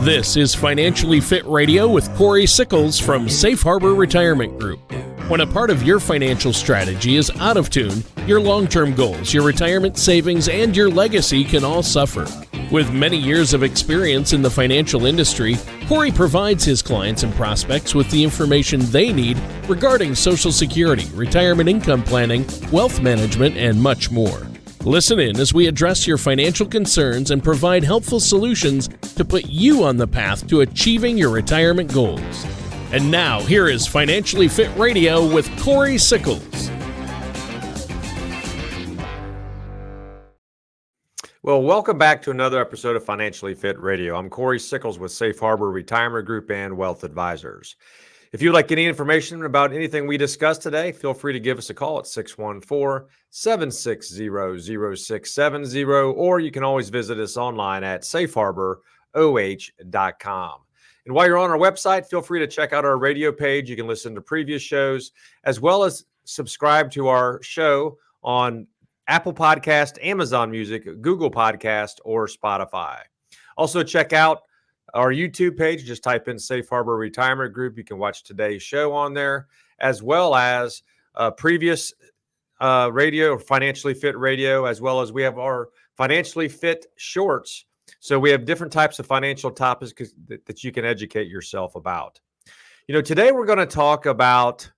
This is Financially Fit Radio with Cory Sickles from Safe Harbor Retirement Group. When a part of your financial strategy is out of tune, your long-term goals, your retirement savings, and your legacy can all suffer. With many years of experience in the financial industry, Cory provides his clients and prospects with the information they need regarding Social Security, retirement income planning, wealth management, and much more. Listen in as we address your financial concerns and provide helpful solutions to put you on the path to achieving your retirement goals. And now, here is Financially Fit Radio with Cory Sickles. Well, welcome back to another episode of Financially Fit Radio. I'm Cory Sickles with Safe Harbor Retirement Group and Wealth Advisors. If you'd like any information about anything we discussed today, feel free to give us a call at 614-760-0670, or you can always visit us online at safeharboroh.com. And while you're on our website, feel free to check out our radio page. You can listen to previous shows, as well as subscribe to our show on Apple Podcast, Amazon Music, Google Podcast, or Spotify. Also, check out our YouTube page. Just type in Safe Harbor Retirement Group. You can watch today's show on there, as well as previous radio or Financially Fit Radio, as well as we have our Financially Fit Shorts. So we have different types of financial topics that you can educate yourself about. You know, today we're going to talk about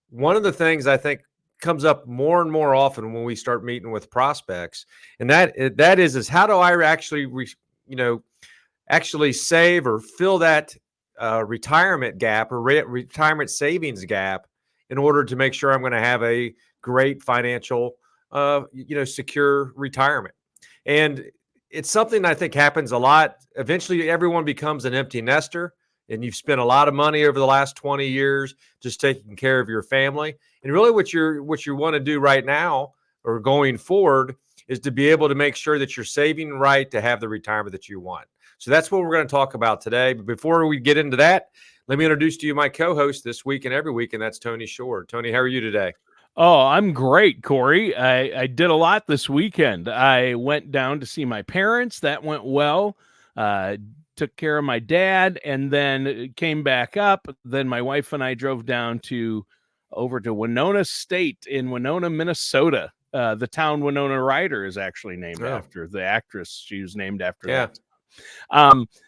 one of the things I think comes up more and more often when we start meeting with prospects, and that is how do I actually save or fill that retirement gap or retirement savings gap in order to make sure I'm going to have a great financial, secure retirement. And it's something I think happens a lot. Eventually, everyone becomes an empty nester, and you've spent a lot of money over the last 20 years just taking care of your family. And really what you want to do right now or going forward is to be able to make sure that you're saving right to have the retirement that you want. So that's what we're going to talk about today. But before we get into that, let me introduce to you my co-host this week and every week, and that's Tony Shore. Tony, how are you today? Oh, I'm great, Cory. I did a lot this weekend. I went down to see my parents. That went well. Took care of my dad, and then came back up. Then my wife and I drove down over to Winona State in Winona, Minnesota. The town Winona Ryder is actually named after the actress. She was named after that.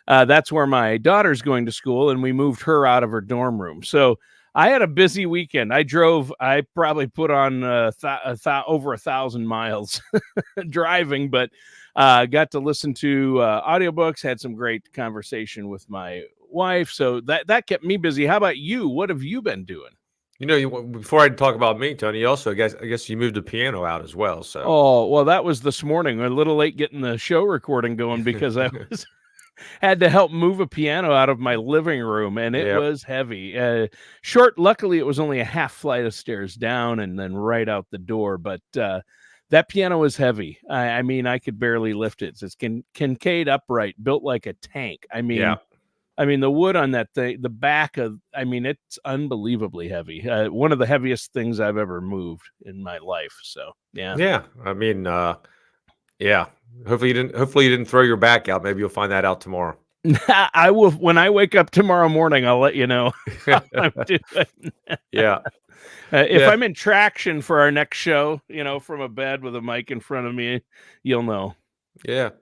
That's where my daughter's going to school, and we moved her out of her dorm room. So I had a busy weekend. I probably put on over 1,000 miles driving, but got to listen to audiobooks, had some great conversation with my wife. So that kept me busy. How about you? What have you been doing? You know, before I talk about me, Tony, also, I guess you moved the piano out as well. So, oh, well, that was this morning. A little late getting the show recording going because I had to help move a piano out of my living room, and it was heavy. Luckily, it was only a half flight of stairs down and then right out the door. But that piano was heavy. I mean, I could barely lift it. It's Kincaid upright, built like a tank. I mean, the wood on that thing, the back it's unbelievably heavy. One of the heaviest things I've ever moved in my life. So, yeah. Yeah. I mean, Hopefully you didn't throw your back out. Maybe you'll find that out tomorrow. I will. When I wake up tomorrow morning, I'll let you know how I'm doing. If I'm in traction for our next show, from a bed with a mic in front of me, you'll know. Yeah.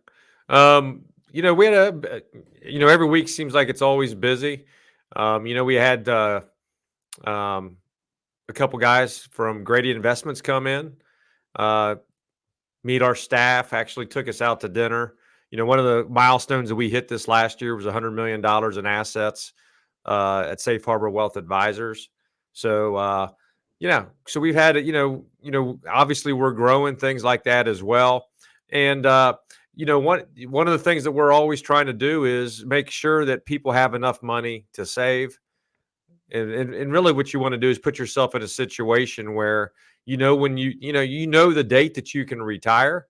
We had every week seems like it's always busy. We had a couple guys from Grady Investments come in, meet our staff, actually took us out to dinner. One of the milestones that we hit this last year was $100 million in assets at Safe Harbor Wealth Advisors. So, so we've had, obviously we're growing things like that as well. And, one of the things that we're always trying to do is make sure that people have enough money to save. And really what you want to do is put yourself in a situation where, when the date that you can retire,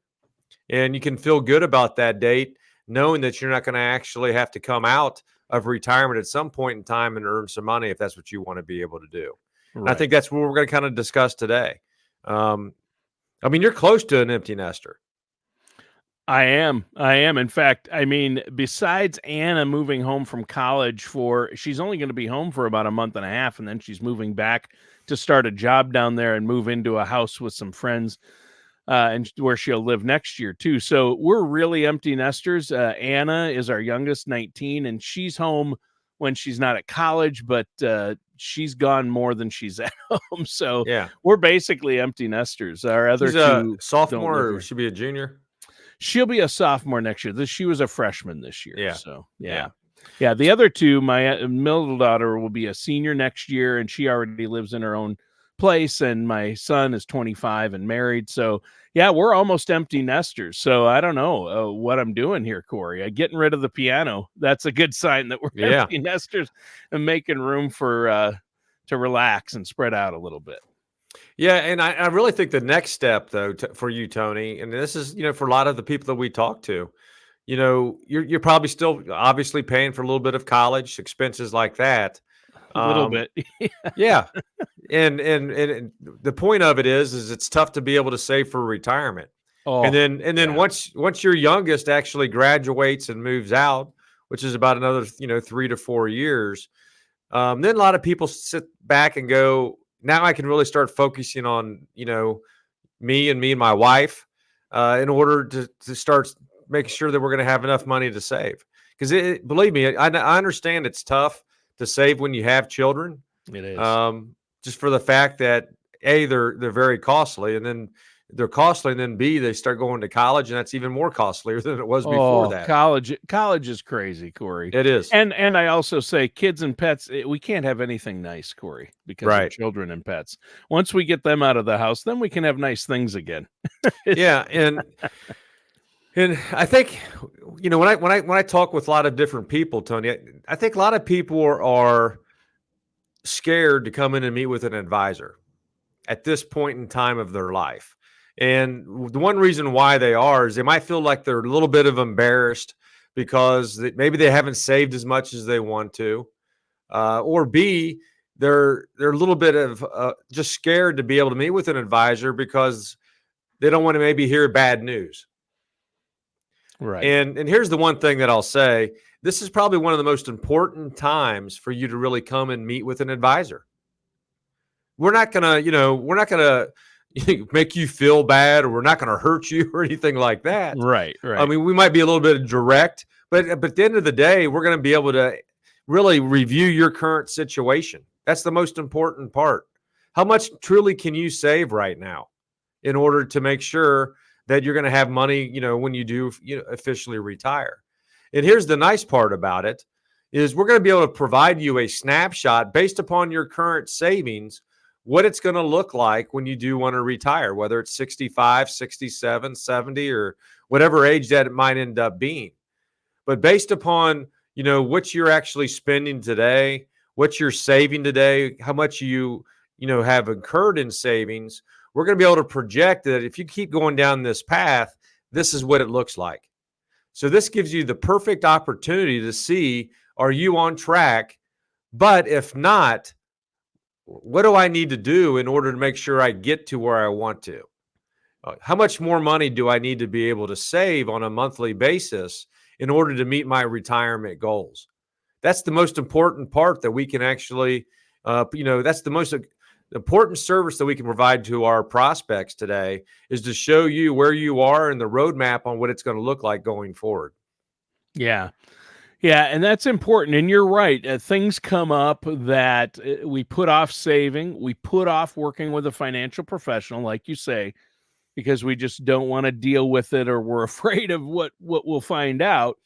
and you can feel good about that date, knowing that you're not going to actually have to come out of retirement at some point in time and earn some money if that's what you want to be able to do. Right. I think that's what we're going to kind of discuss today. You're close to an empty nester. I am. I am. In fact, I mean, besides Anna moving home from college she's only going to be home for about a month and a half, and then she's moving back to start a job down there and move into a house with some friends, and where she'll live next year too. So we're really empty nesters. Anna is our youngest, 19, and she's home when she's not at college, but she's gone more than she's at home. So Yeah. we're basically empty nesters. Our other She's a two don't live sophomore or here. should be a junior? She'll be a sophomore next year. She was a freshman this year. Yeah. So Yeah. yeah. The other two, my middle daughter will be a senior next year, and she already lives in her own place. And my son is 25 and married. So yeah, we're almost empty nesters. So I don't know what I'm doing here, Cory. Getting rid of the piano. That's a good sign that we're Yeah. empty nesters and making room for to relax and spread out a little bit. Yeah, and I really think the next step, though, for you, Tony, and this is, for a lot of the people that we talk to, you're probably still obviously paying for a little bit of college expenses like that. A little bit. Yeah, and the point of it is it's tough to be able to save for retirement, Oh, and then yeah. once your youngest actually graduates and moves out, which is about another 3 to 4 years, then a lot of people sit back and go, now I can really start focusing on, me and my wife, in order to start making sure that we're going to have enough money to save. Because believe me, I understand it's tough to save when you have children, It is. just for the fact that A, they're very costly, and then they're costly, and then B, they start going to college, and that's even more costlier than it was before Oh, that. college is crazy, Cory. It is. And I also say kids and pets, we can't have anything nice, Cory, because of Right. children and pets. Once we get them out of the house, then we can have nice things again. Yeah, and I think, when I talk with a lot of different people, Tony, I think a lot of people are scared to come in and meet with an advisor at this point in time of their life. And the one reason why they are is they might feel like they're a little bit of embarrassed because maybe they haven't saved as much as they want to, or B, they're a little bit of just scared to be able to meet with an advisor because they don't want to maybe hear bad news. Right. And here's the one thing that I'll say. This is probably one of the most important times for you to really come and meet with an advisor. We're not gonna make you feel bad, or we're not gonna hurt you or anything like that. Right. I mean, we might be a little bit direct, but at the end of the day, we're gonna be able to really review your current situation. That's the most important part. How much truly can you save right now in order to make sure that you're going to have money, when you do officially retire? And here's the nice part about it is we're going to be able to provide you a snapshot based upon your current savings, what it's going to look like when you do want to retire, whether it's 65, 67, 70, or whatever age that it might end up being. But based upon, what you're actually spending today, what you're saving today, how much you have incurred in savings, we're going to be able to project that if you keep going down this path, this is what it looks like. So this gives you the perfect opportunity to see, are you on track? But if not, what do I need to do in order to make sure I get to where I want to? How much more money do I need to be able to save on a monthly basis in order to meet my retirement goals? That's the most important part that we can actually, that's the most important service that we can provide to our prospects today, is to show you where you are and the roadmap on what it's going to look like going forward. Yeah. Yeah, and that's important. And you're right. Things come up that we put off saving, we put off working with a financial professional, like you say, because we just don't want to deal with it, or we're afraid of what we'll find out.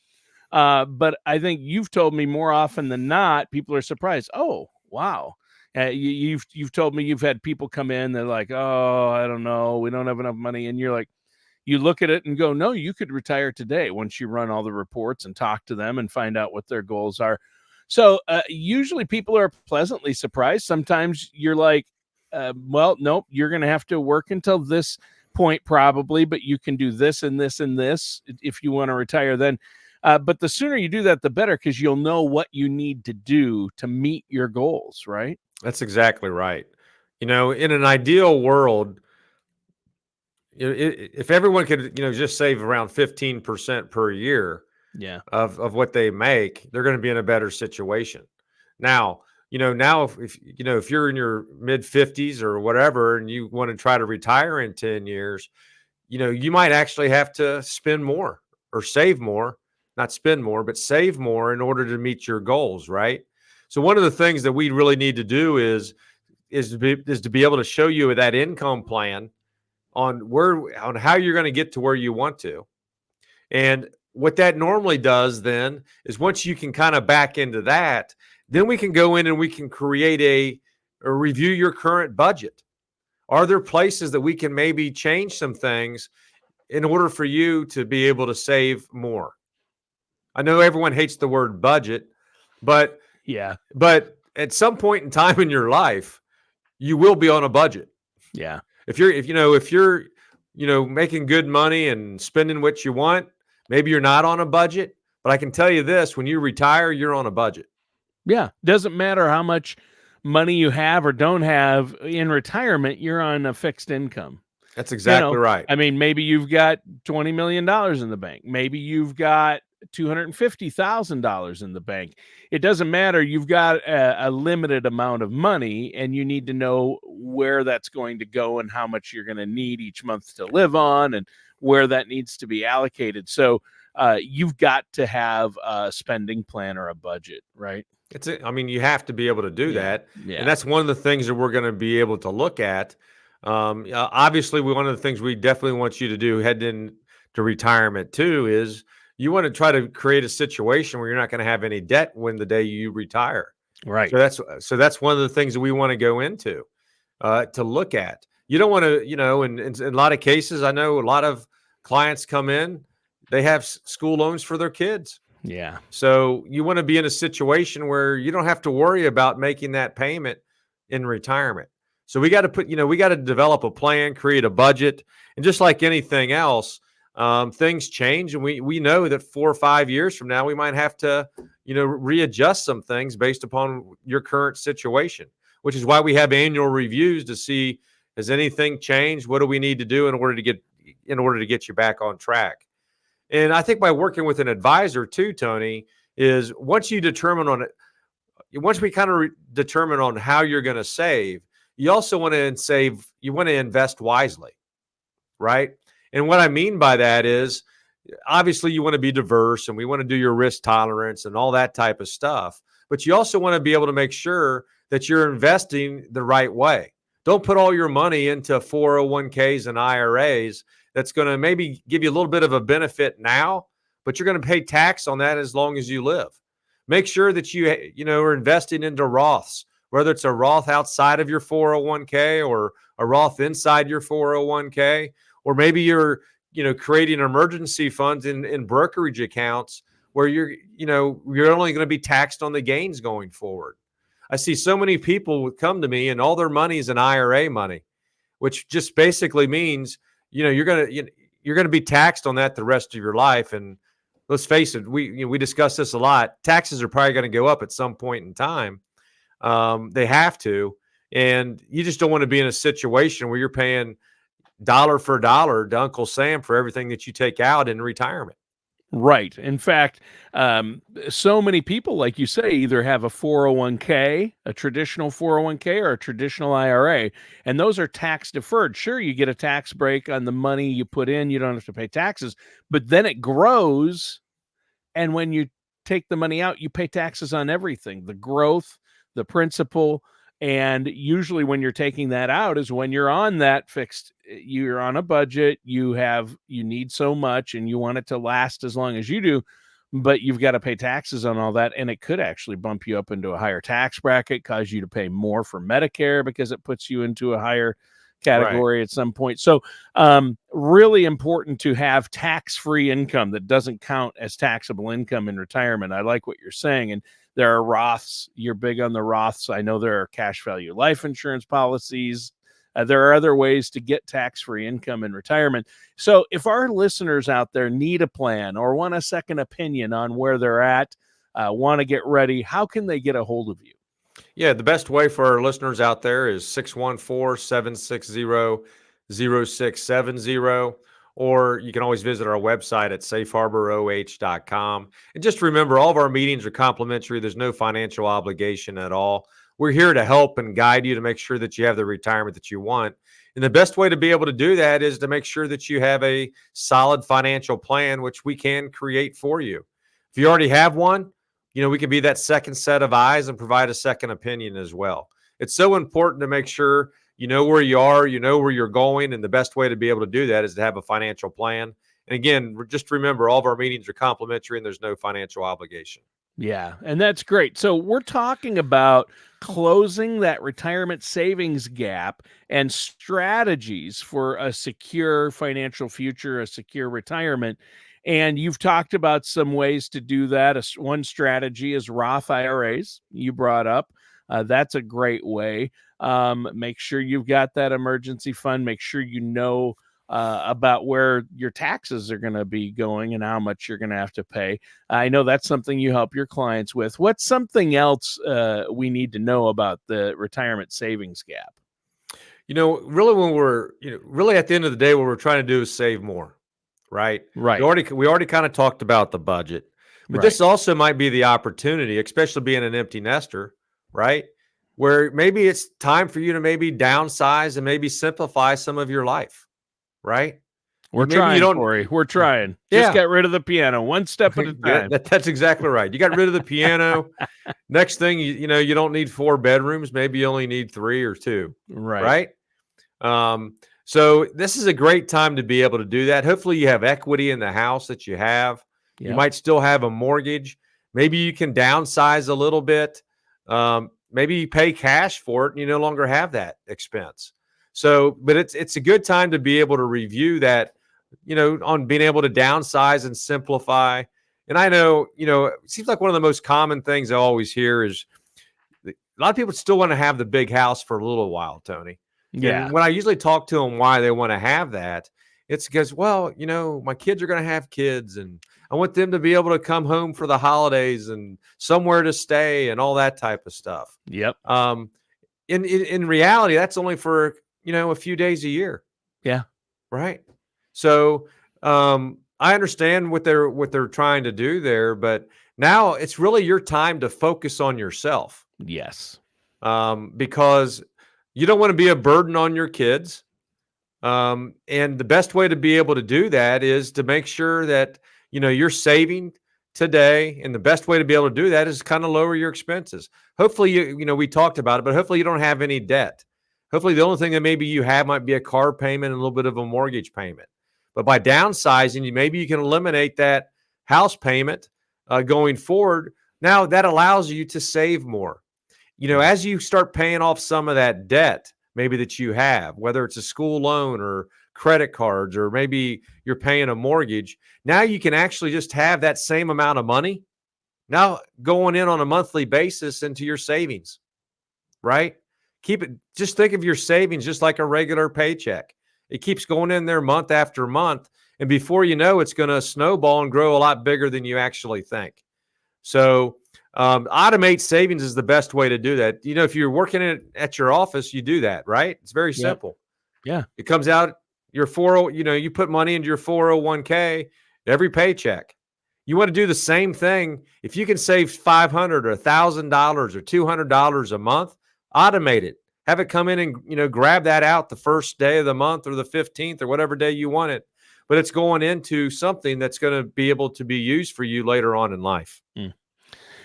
But I think you've told me more often than not, people are surprised. Oh, wow. You've told me you've had people come in, they're like, oh, I don't know, we don't have enough money. And you're like, you look at it and go, no, you could retire today once you run all the reports and talk to them and find out what their goals are. So usually people are pleasantly surprised. Sometimes you're like, well, nope, you're going to have to work until this point probably, but you can do this and this and this if you want to retire then. But the sooner you do that, the better, because you'll know what you need to do to meet your goals, right? That's exactly right. In an ideal world, if everyone could, just save around 15% per year Yeah. of what they make, they're going to be in a better situation. Now, now if you're in your mid 50s or whatever, and you want to try to retire in 10 years, you might actually have to spend more or save more, not spend more, but save more in order to meet your goals, right? So one of the things that we really need to do is to be able to show you that income plan on how you're going to get to where you want to. And what that normally does then is once you can kind of back into that, then we can go in and we can create or review your current budget. Are there places that we can maybe change some things in order for you to be able to save more? I know everyone hates the word budget, but Yeah. at some point in time in your life, you will be on a budget. Yeah. If you're making good money and spending what you want, maybe you're not on a budget, but I can tell you this, when you retire, you're on a budget. Yeah. Doesn't matter how much money you have or don't have in retirement, you're on a fixed income. That's exactly right. I mean, maybe you've got $20 million in the bank. Maybe you've got $250,000 in the bank. It doesn't matter. You've got a limited amount of money, and you need to know where that's going to go and how much you're going to need each month to live on and where that needs to be allocated. So you've got to have a spending plan or a budget, right? You have to be able to do that. Yeah. And that's one of the things that we're going to be able to look at. Obviously, one of the things we definitely want you to do heading into retirement too is you want to try to create a situation where you're not going to have any debt when the day you retire. Right. So that's one of the things that we want to go into to look at. You don't want to, in a lot of cases, I know a lot of clients come in, they have school loans for their kids. Yeah. So you want to be in a situation where you don't have to worry about making that payment in retirement. So we got to develop a plan, create a budget, and just like anything else, things change, and we know that 4 or 5 years from now we might have to, readjust some things based upon your current situation. Which is why we have annual reviews to see, has anything changed? What do we need to do in order to get you back on track? And I think by working with an advisor too, Tony, is once we kind of determine on how you're going to save, you also want to invest wisely, right? And what I mean by that is, obviously you want to be diverse and we want to do your risk tolerance and all that type of stuff, but you also want to be able to make sure that you're investing the right way. Don't put all your money into 401ks and IRAs. That's going to maybe give you a little bit of a benefit now, but you're going to pay tax on that as long as you live. Make sure that you are investing into Roths, whether it's a Roth outside of your 401k or a Roth inside your 401k, or maybe you're creating emergency funds in brokerage accounts where you're only going to be taxed on the gains going forward. I see so many people come to me and all their money is in IRA money, which just basically means you're going to be taxed on that the rest of your life. And let's face it, we discuss this a lot. Taxes are probably going to go up at some point in time. They have to, and you just don't want to be in a situation where you're paying dollar for dollar to Uncle Sam for everything that you take out in retirement. Right. In fact, so many people, like you say, either have a 401k, a traditional 401k, or a traditional IRA, and those are tax deferred. Sure, you get a tax break on the money you put in. You don't have to pay taxes, but then it grows. And when you take the money out, you pay taxes on everything, the growth, the principal. And usually when you're taking that out is when you're on that fixed, you're on a budget, you need so much and you want it to last as long as you do, but you've got to pay taxes on all that. And it could actually bump you up into a higher tax bracket, cause you to pay more for Medicare because it puts you into a higher category at some point. So really important to have tax-free income that doesn't count as taxable income in retirement. I like what you're saying. And there are Roths. You're big on the Roths. I know there are cash value life insurance policies. There are other ways to get tax-free income in retirement. So if our listeners out there need a plan or want a second opinion on where they're at, want to get ready, how can they get a hold of you? Yeah, the best way for our listeners out there is 614-760 0670, or you can always visit our website at safeharboroh.com. And just remember, all of our meetings are complimentary. There's no financial obligation at all. We're here to help and guide you to make sure that you have the retirement that you want. And the best way to be able to do that is to make sure that you have a solid financial plan, which we can create for you. If you already have one, we can be that second set of eyes and provide a second opinion as well. It's so important to make sure you know where you are, you know where you're going, and the best way to be able to do that is to have a financial plan. And again, just remember, all of our meetings are complimentary and there's no financial obligation. Yeah, and that's great. So we're talking about closing that retirement savings gap and strategies for a secure financial future, a secure retirement. And you've talked about some ways to do that. One strategy is Roth IRAs, you brought up. That's a great way. Make sure you've got that emergency fund. Make sure you know about where your taxes are going to be going and how much you're going to have to pay. I know that's something you help your clients with. What's something else we need to know about the retirement savings gap? Really, when we're really at the end of the day, what we're trying to do is save more, right? Right. We already kind of talked about the budget, but Right. this also might be the opportunity, especially being an empty nester, right? Where maybe it's time for you to maybe downsize and maybe simplify some of your life, right? We're Maybe trying, you don't. Cory. We're trying. Yeah. Just get rid of the piano, one step at a Yeah, time. that's exactly right. You got rid of the piano. Next thing, you don't need 4 bedrooms. Maybe you only need 3 or 2, Right. right? So this is a great time to be able to do that. Hopefully you have equity in the house that you have. You Yep. might still have a mortgage. Maybe you can downsize a little bit. Maybe you pay cash for it and you no longer have that expense. So, but it's a good time to be able to review that, on being able to downsize and simplify. And I know, it seems like one of the most common things I always hear is a lot of people still want to have the big house for a little while, Tony. Yeah. And when I usually talk to them why they want to have that, it's because, well, my kids are going to have kids and I want them to be able to come home for the holidays and somewhere to stay and all that type of stuff. Yep. In reality, that's only for, a few days a year. Yeah. Right. So I understand what they're trying to do there, but now it's really your time to focus on yourself. Yes. Because you don't want to be a burden on your kids. And the best way to be able to do that is to make sure that, you're saving today. And the best way to be able to do that is kind of lower your expenses. Hopefully, we talked about it, but hopefully you don't have any debt. Hopefully the only thing that maybe you have might be a car payment and a little bit of a mortgage payment. But by downsizing, maybe you can eliminate that house payment going forward. Now that allows you to save more. As you start paying off some of that debt, maybe that you have, whether it's a school loan or credit cards, or maybe you're paying a mortgage, now you can actually just have that same amount of money now going in on a monthly basis into your savings, right? Just think of your savings just like a regular paycheck. It keeps going in there month after month. And before you know, it's going to snowball and grow a lot bigger than you actually think. So automate savings is the best way to do that. If you're working at your office, you do that, right? It's very simple. Yeah. It comes out your 40, you put money into your 401k every paycheck. You want to do the same thing. If you can save $500 or $1,000 or $200 a month, automate it. Have it come in and, grab that out the first day of the month or the 15th or whatever day you want it. But it's going into something that's going to be able to be used for you later on in life.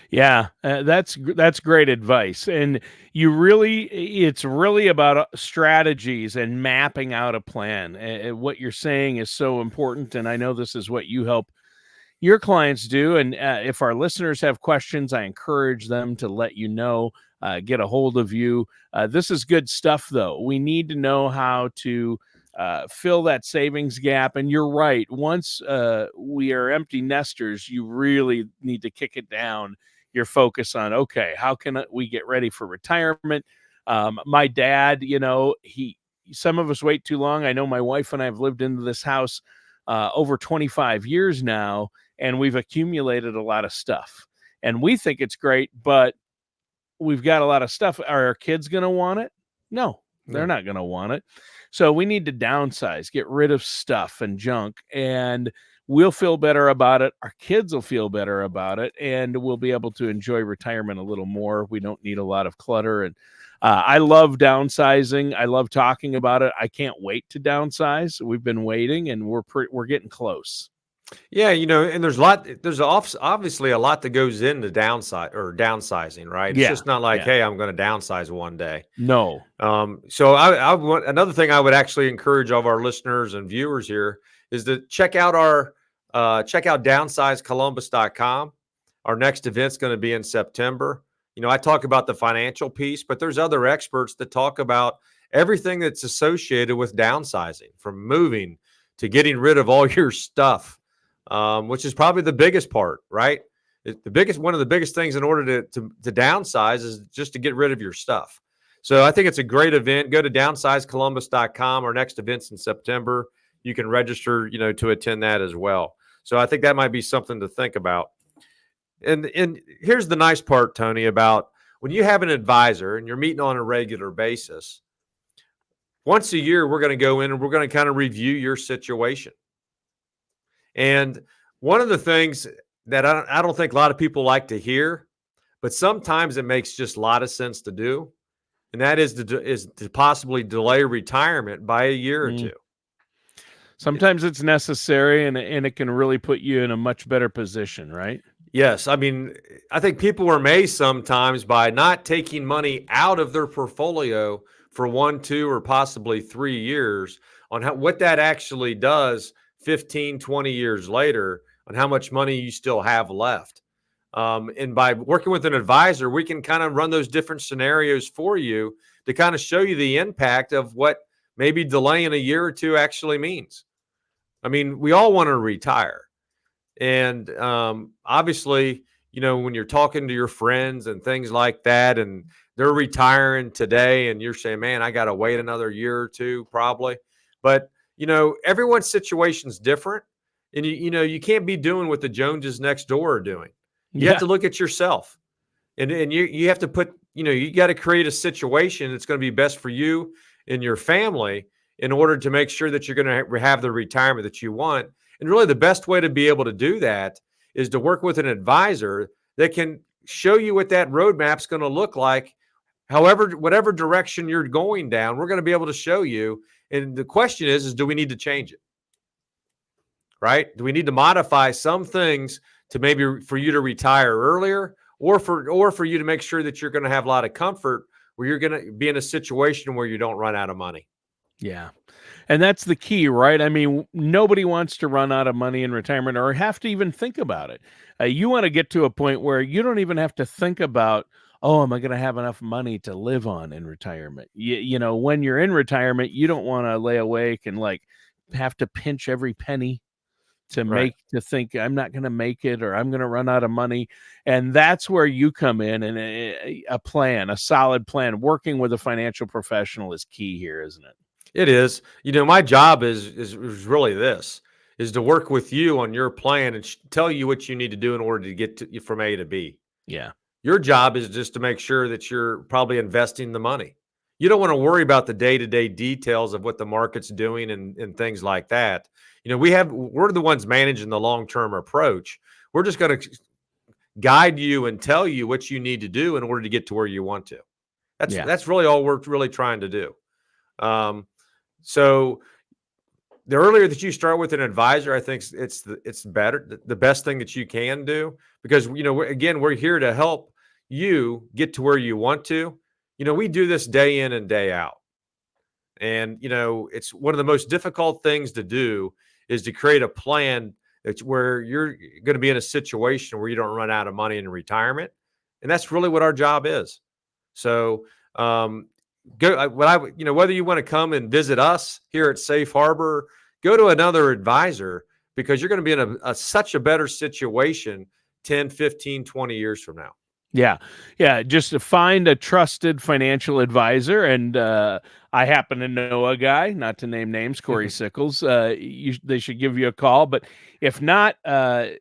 Yeah, that's great advice. And it's really about strategies and mapping out a plan. What you're saying is so important. And I know this is what you help your clients do. And if our listeners have questions, I encourage them to let you know, get a hold of you. This is good stuff, though. We need to know how to fill that savings gap. And you're right. Once we are empty nesters, you really need to kick it down. Your focus on, okay, how can we get ready for retirement? My dad, some of us wait too long. I know my wife and I have lived into this house over 25 years now, and we've accumulated a lot of stuff. And we think it's great, but we've got a lot of stuff. Are our kids going to want it? No, They're Yeah. not going to want it. So we need to downsize, get rid of stuff and junk, and we'll feel better about it. Our kids will feel better about it, and we'll be able to enjoy retirement a little more. We don't need a lot of clutter. And I love downsizing. I love talking about it. I can't wait to downsize. We've been waiting, and we're getting close. Yeah, and there's obviously a lot that goes into downsizing, right? It's Yeah, just not like, yeah. hey, I'm going to downsize one day. No. So I want another thing I would actually encourage all of our listeners and viewers here is to check out downsizecolumbus.com. Our next event's going to be in September. I talk about the financial piece, but there's other experts that talk about everything that's associated with downsizing, from moving to getting rid of all your stuff, which is probably the biggest part, right? One of the biggest things in order to downsize is just to get rid of your stuff. So I think it's a great event. Go to downsizecolumbus.com. Our next event's in September. You can register, to attend that as well. So I think that might be something to think about. And here's the nice part, Tony, about when you have an advisor and you're meeting on a regular basis, once a year, we're going to go in and we're going to kind of review your situation. And one of the things that I don't think a lot of people like to hear, but sometimes it makes just a lot of sense to do, and that is to possibly delay retirement by a year or two. Sometimes it's necessary, and it can really put you in a much better position, right? Yes. I mean, I think people are amazed sometimes by not taking money out of their portfolio for 1, 2, or possibly 3 years on what that actually does 15, 20 years later on how much money you still have left. And by working with an advisor, we can kind of run those different scenarios for you to kind of show you the impact of what maybe delaying a year or two actually means. I mean, we all want to retire. And obviously, when you're talking to your friends and things like that, and they're retiring today, and you're saying, man, I got to wait another year or two, probably. But, everyone's situation's different. And, you can't be doing what the Joneses next door are doing. You have to look at yourself. And you have to put, you got to create a situation that's going to be best for you and your family in order to make sure that you're going to have the retirement that you want. And really the best way to be able to do that is to work with an advisor that can show you what that roadmap's going to look like. However, whatever direction you're going down, we're going to be able to show you. And the question is do we need to change it? Right? Do we need to modify some things to maybe for you to retire earlier, or for you to make sure that you're going to have a lot of comfort where you're going to be in a situation where you don't run out of money? Yeah. And that's the key, right? I mean, nobody wants to run out of money in retirement or have to even think about it. You want to get to a point where you don't even have to think about, oh, am I going to have enough money to live on in retirement? When you're in retirement, you don't want to lay awake and have to pinch every penny to think I'm not going to make it, or I'm going to run out of money. And that's where you come in, and a solid plan, working with a financial professional is key here, isn't it? It is. My job is really this, is to work with you on your plan and tell you what you need to do in order to get from A to B. Yeah. Your job is just to make sure that you're probably investing the money. You don't want to worry about the day-to-day details of what the market's doing and things like that. We're the ones managing the long-term approach. We're just going to guide you and tell you what you need to do in order to get to where you want to. That's really all we're really trying to do. So the earlier that you start with an advisor, I think it's better, the best thing that you can do, because, we're here to help you get to where you want to. We do this day in and day out. And, it's one of the most difficult things to do is to create a plan that's where you're going to be in a situation where you don't run out of money in retirement. And that's really what our job is. So, whether you want to come and visit us here at Safe Harbor, go to another advisor, because you're going to be in such a better situation 10, 15, 20 years from now. Yeah. Yeah. Just to find a trusted financial advisor. And I happen to know a guy, not to name names, Cory Sickles. They should give you a call. But if not, they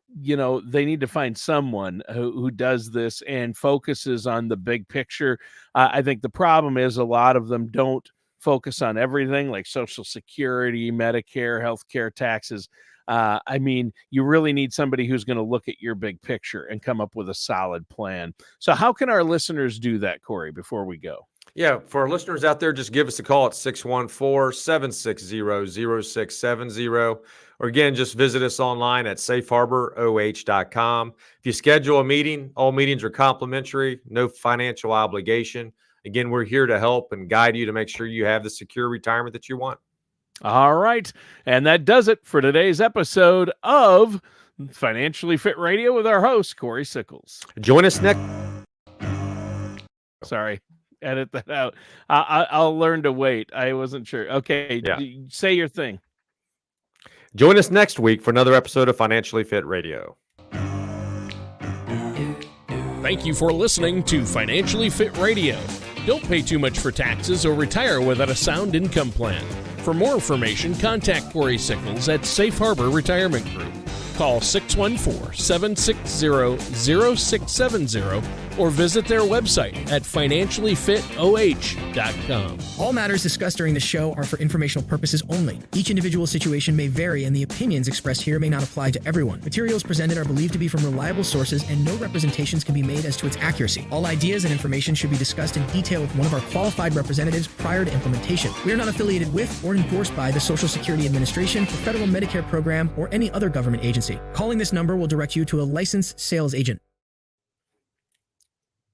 need to find someone who does this and focuses on the big picture. I think the problem is a lot of them don't focus on everything like Social Security, Medicare, healthcare, taxes. I mean, you really need somebody who's going to look at your big picture and come up with a solid plan. So how can our listeners do that, Cory, before we go? Yeah, for our listeners out there, just give us a call at 614-760-0670. Or again, just visit us online at safeharboroh.com. If you schedule a meeting, all meetings are complimentary, no financial obligation. Again, we're here to help and guide you to make sure you have the secure retirement that you want. All right. And that does it for today's episode of Financially Fit Radio with our host, Cory Sickles. Join us next. Sorry. Edit that out. I'll learn to wait. I wasn't sure. Okay. Yeah. Say your thing. Join us next week for another episode of Financially Fit Radio. Thank you for listening to Financially Fit Radio. Don't pay too much for taxes or retire without a sound income plan. For more information, contact Cory Sickles at Safe Harbor Retirement Group. Call 614-760-0670 or visit their website at financiallyfitoh.com. All matters discussed during the show are for informational purposes only. Each individual situation may vary, and the opinions expressed here may not apply to everyone. Materials presented are believed to be from reliable sources, and no representations can be made as to its accuracy. All ideas and information should be discussed in detail with one of our qualified representatives prior to implementation. We are not affiliated with or endorsed by the Social Security Administration, the Federal Medicare Program, or any other government agency. Calling this number will direct you to a licensed sales agent.